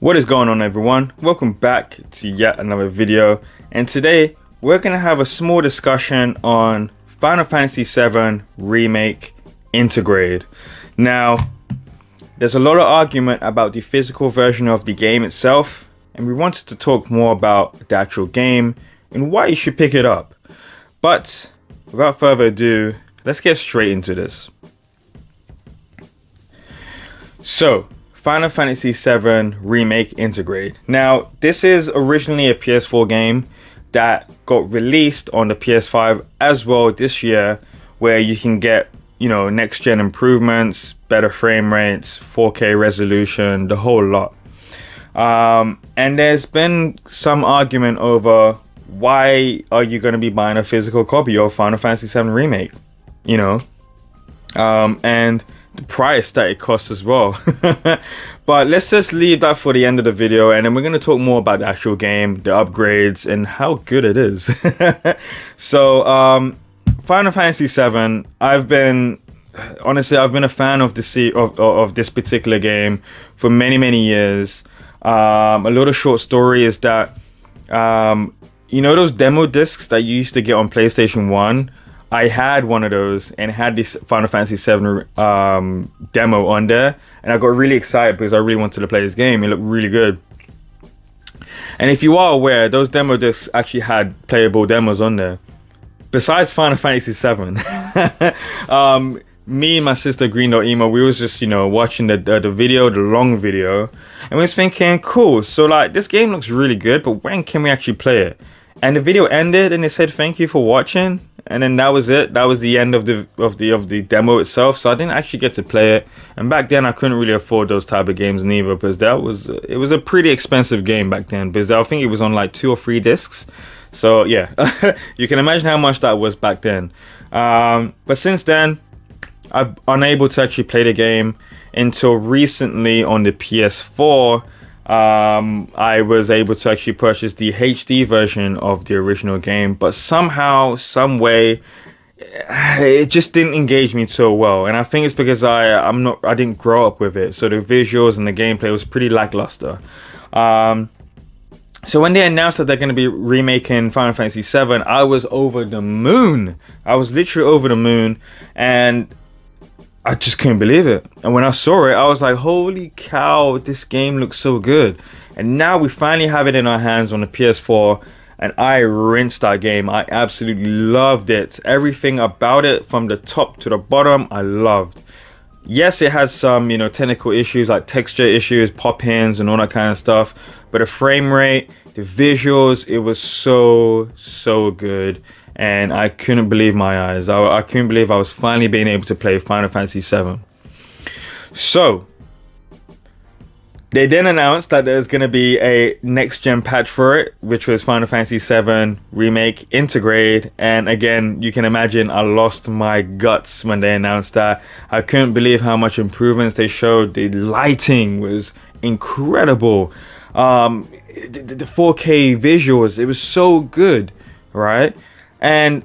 What is going on, everyone? Welcome back to yet another video, and today we're going to have a small discussion on Final Fantasy VII Remake Intergrade. Now, there's a lot of argument about the physical version of the game itself, and we wanted to talk more about the actual game and why you should pick it up. But without further ado, let's get straight into this. So, Final Fantasy VII Remake Intergrade. Now, this is originally a PS4 game that got released on the PS5 as well this year, where you can get, next gen improvements, better frame rates, 4K resolution, the whole lot. And there's been some argument over why are you going to be buying a physical copy of Final Fantasy VII Remake, and the price that it costs as well. But let's just leave that for the end of the video, and then we're going to talk more about the actual game, the upgrades, and how good it is. So Final Fantasy VII, I've been a fan of this particular game for many years. A little short story is that those demo discs that you used to get on PlayStation 1, I had one of those and had this Final Fantasy VII demo on there, and I got really excited because I really wanted to play this game. It looked really good. And if you are aware, those demo discs actually had playable demos on there. Besides Final Fantasy VII, me and my sister Green Dot Emo, we was just watching the video, the long video, and we was thinking, cool. So like, this game looks really good, but when can we actually play it? And the video ended, and it said thank you for watching. And then that was it. That was the end of the demo itself. So I didn't actually get to play it. And back then I couldn't really afford those type of games neither, because it was a pretty expensive game back then, because I think it was on like 2 or 3 discs. So yeah, you can imagine how much that was back then. But since then, I've been unable to actually play the game until recently on the PS4. I was able to actually purchase the HD version of the original game, but somehow, some way, it just didn't engage me so well. And I think it's because I didn't grow up with it, so the visuals and the gameplay was pretty lackluster. So when they announced that they're going to be remaking Final Fantasy VII, I was over the moon. I was literally over the moon, and I just couldn't believe it. And when I saw it, I was like, holy cow, this game looks so good. And now we finally have it in our hands on the PS4, and I rinsed that game. I absolutely loved it. Everything about it, from the top to the bottom, I loved. Yes, it has some, technical issues like texture issues, pop-ins, and all that kind of stuff. But the frame rate, the visuals, it was so good. And I couldn't believe my eyes. I couldn't believe I was finally being able to play Final Fantasy VII. So, they then announced that there's going to be a next-gen patch for it, which was Final Fantasy VII Remake Intergrade. And again, you can imagine I lost my guts when they announced that. I couldn't believe how much improvements they showed. The lighting was incredible. The 4K visuals, it was so good, right? And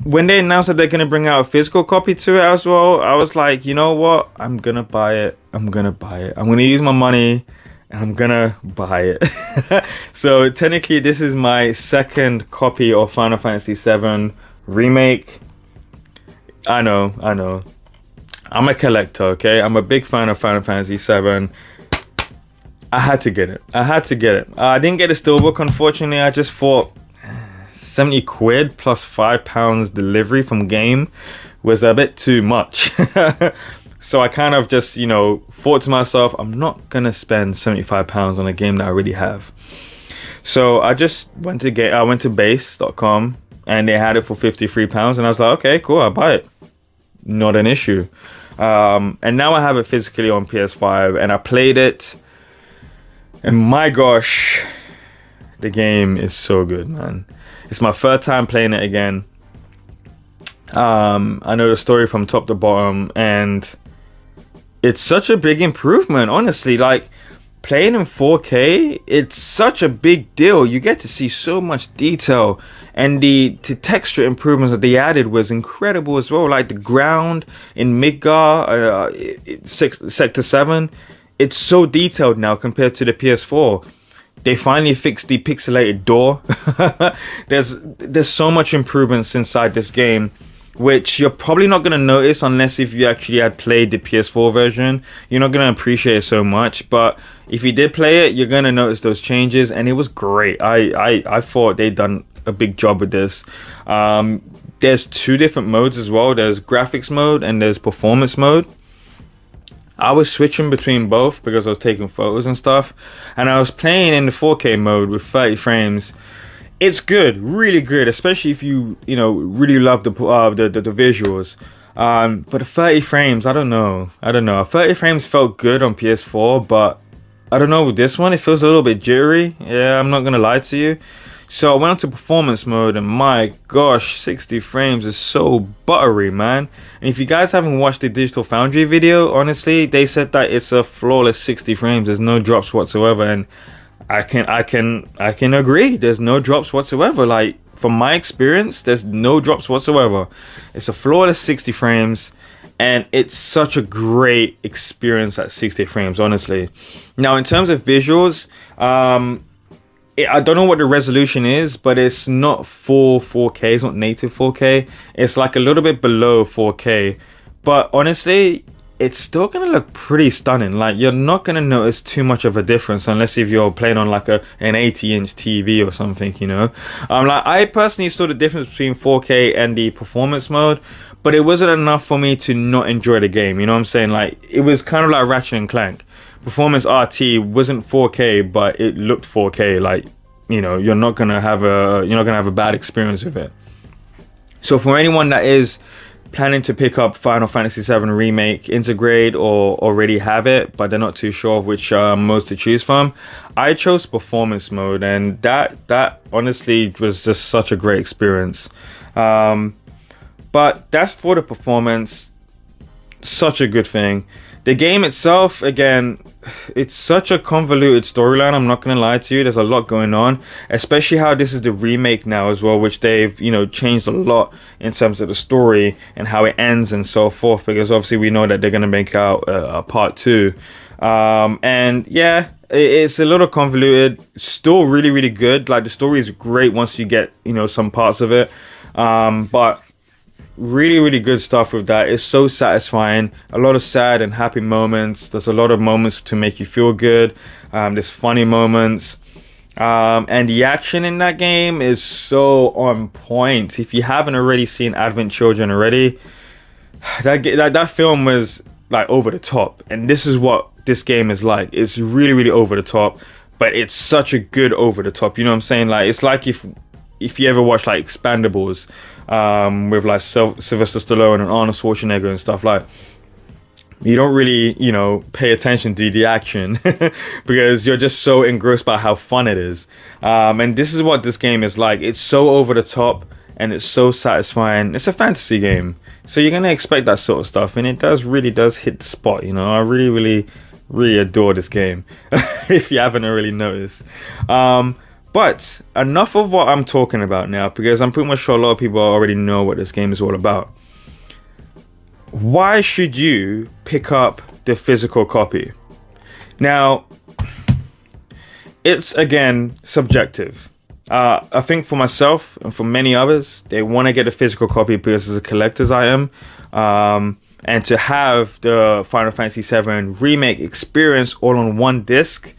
when they announced that they're going to bring out a physical copy to it as well, I was like, you know what? I'm going to buy it. I'm going to use my money, and I'm going to buy it. So technically, this is my second copy of Final Fantasy VII Remake. I know. I'm a collector, okay? I'm a big fan of Final Fantasy VII. I had to get it. I didn't get the steelbook, unfortunately. I just thought 70 quid plus £5 delivery from game was a bit too much. So I kind of just, thought to myself, I'm not going to spend £75 on a game that I already have. So I just went to base.com, and they had it for £53, and I was like, okay, cool, I'll buy it. Not an issue. And now I have it physically on PS5, and I played it, and my gosh, the game is so good, man. It's my third time playing it again. I know the story from top to bottom, and it's such a big improvement, honestly. Like, playing in 4K, it's such a big deal. You get to see so much detail, and the texture improvements that they added was incredible as well. Like the ground in Midgar, Sector 7, it's so detailed now compared to the PS4. They finally fixed the pixelated door. There's so much improvements inside this game, which you're probably not going to notice unless if you actually had played the PS4 version. You're not going to appreciate it so much, but if you did play it, you're going to notice those changes, and it was great. I thought they'd done a big job with this. There's 2 different modes as well. There's graphics mode and there's performance mode. I was switching between both because I was taking photos and stuff, and I was playing in the 4K mode with 30 frames. It's good, really good, especially if you really love the visuals. But the 30 frames, I don't know. 30 frames felt good on PS4, but I don't know with this one, it feels a little bit jittery. Yeah, I'm not gonna lie to you. So I went on to performance mode, and my gosh, 60 frames is so buttery, man. And if you guys haven't watched the Digital Foundry video, honestly, they said that it's a flawless 60 frames. There's no drops whatsoever, and I can agree. There's no drops whatsoever. Like, from my experience, there's no drops whatsoever. It's a flawless 60 frames, and it's such a great experience at 60 frames, honestly. Now, in terms of visuals, I don't know what the resolution is, but it's not full 4K. It's not native 4K. It's like a little bit below 4K. But honestly, it's still going to look pretty stunning. Like, you're not going to notice too much of a difference unless if you're playing on like an 80-inch TV or something, you know. Like, I personally saw the difference between 4K and the performance mode, but it wasn't enough for me to not enjoy the game. You know what I'm saying? Like, it was kind of like Ratchet and Clank. Performance RT wasn't 4K, but it looked 4K. Like, you're not gonna have a bad experience with it. So for anyone that is planning to pick up Final Fantasy VII Remake Intergrade, or already have it but they're not too sure of which modes to choose from, I chose performance mode, and that honestly was just such a great experience. But that's for the performance. Such a good thing. The game itself, again, it's such a convoluted storyline. I'm not gonna lie to you. There's a lot going on, especially how this is the remake now as well, which they've changed a lot in terms of the story and how it ends and so forth. Because obviously we know that they're gonna make out a part 2, and yeah, it's a little convoluted. Still really, really good. Like, the story is great once you get some parts of it, but really, really good stuff with that. It's so satisfying. A lot of sad and happy moments. There's a lot of moments to make you feel good. There's funny moments. And the action in that game is so on point. If you haven't already seen Advent Children already, that film was like over the top. And this is what this game is like. It's really, really over the top. But it's such a good over the top. You know what I'm saying? Like, it's like if you ever watch like Expendables, with like Sylvester Stallone and Arnold Schwarzenegger and stuff, like, you don't really pay attention to the action because you're just so engrossed by how fun it is. And this is what this game is like. It's so over the top and it's so satisfying. It's a fantasy game, so you're gonna expect that sort of stuff, and it really does hit the spot. I really, really, really adore this game. If you haven't already noticed. But enough of what I'm talking about now, because I'm pretty much sure a lot of people already know what this game is all about. Why should you pick up the physical copy? Now, it's, again, subjective. I think for myself and for many others, they want to get a physical copy because it's a collector's item. And to have the Final Fantasy VII Remake experience all on one disc,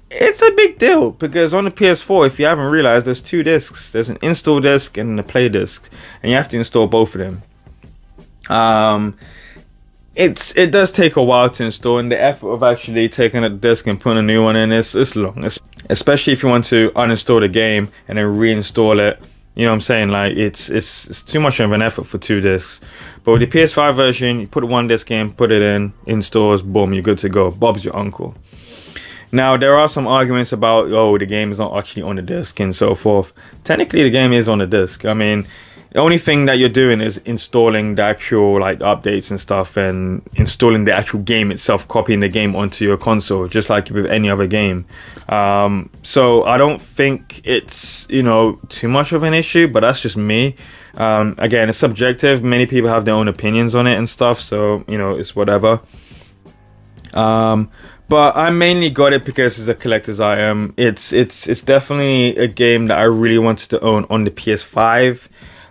it's a big deal, because on the PS4, if you haven't realized, there's 2 discs. There's an install disc and a play disc, and you have to install both of them. It does take a while to install, and the effort of actually taking a disc and putting a new one in is long, especially if you want to uninstall the game and then reinstall it. You know what I'm saying? Like, it's too much of an effort for 2 discs. But with the PS5 version, you put 1 disc in, put it in, installs, boom, you're good to go. Bob's your uncle. Now, there are some arguments about, the game is not actually on the disc and so forth. Technically, the game is on the disc. I mean, the only thing that you're doing is installing the actual like updates and stuff, and installing the actual game itself, copying the game onto your console, just like with any other game. So I don't think it's, too much of an issue, but that's just me. Again, it's subjective. Many people have their own opinions on it and stuff, so, it's whatever. But I mainly got it because it's a collector's item. It's definitely a game that I really wanted to own on the PS5,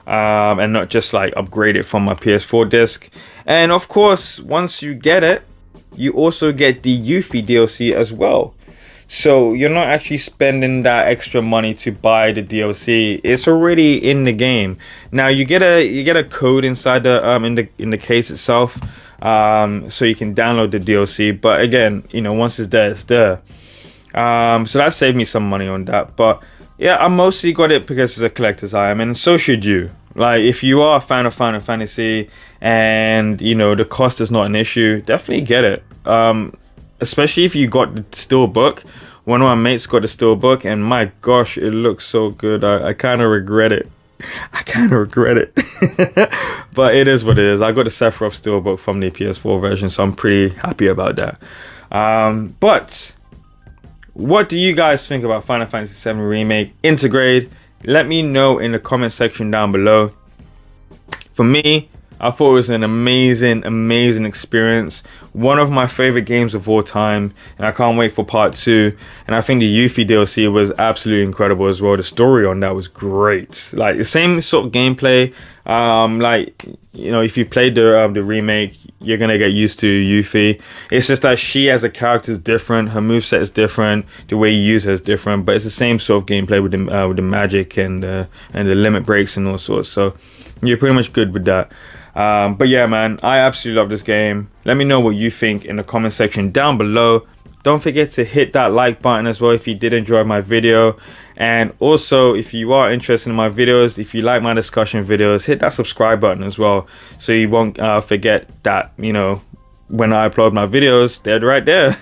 and not just like upgrade it from my PS4 disc. And of course, once you get it, you also get the Yuffie DLC as well. So you're not actually spending that extra money to buy the DLC. It's already in the game. Now you get a code inside the in the case itself, so you can download the DLC. But again, you know, once it's there, it's there. So that saved me some money on that. But yeah, I mostly got it because it's a collector's item, and so should you. Like, if you are a fan of Final Fantasy and you know the cost is not an issue, definitely get it. Especially if you got the Steelbook. One of my mates got the Steelbook, and my gosh, it looks so good. I kind of regret it. But it is what it is. I got the Sephiroth Steelbook from the PS4 version, so I'm pretty happy about that. But what do you guys think about Final Fantasy VII Remake Intergrade? Let me know in the comment section down below. For me, I thought it was an amazing experience. One of my favorite games of all time, and I can't wait for part 2. And I think the Yuffie DLC was absolutely incredible as well. The story on that was great. Like, the same sort of gameplay. Like, you know, if you played the remake, you're gonna get used to Yuffie. It's just that she as a character is different. Her moveset is different. The way you use her is different. But it's the same sort of gameplay with the magic and the limit breaks and all sorts. So you're pretty much good with that. But yeah, man, I absolutely love this game. Let me know what you think in the comment section down below. Don't forget to hit that like button as well if you did enjoy my video. And also, if you are interested in my videos, if you like my discussion videos, hit that subscribe button as well, so you won't forget that, you know, when I upload my videos, they're right there.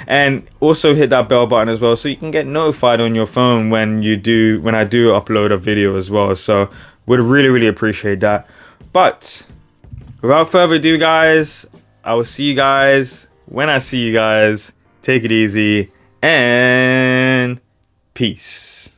And also hit that bell button as well, so you can get notified on your phone when I do upload a video as well. So would really appreciate that. But without further ado, guys, I will see you guys when I see you guys. Take it easy and peace.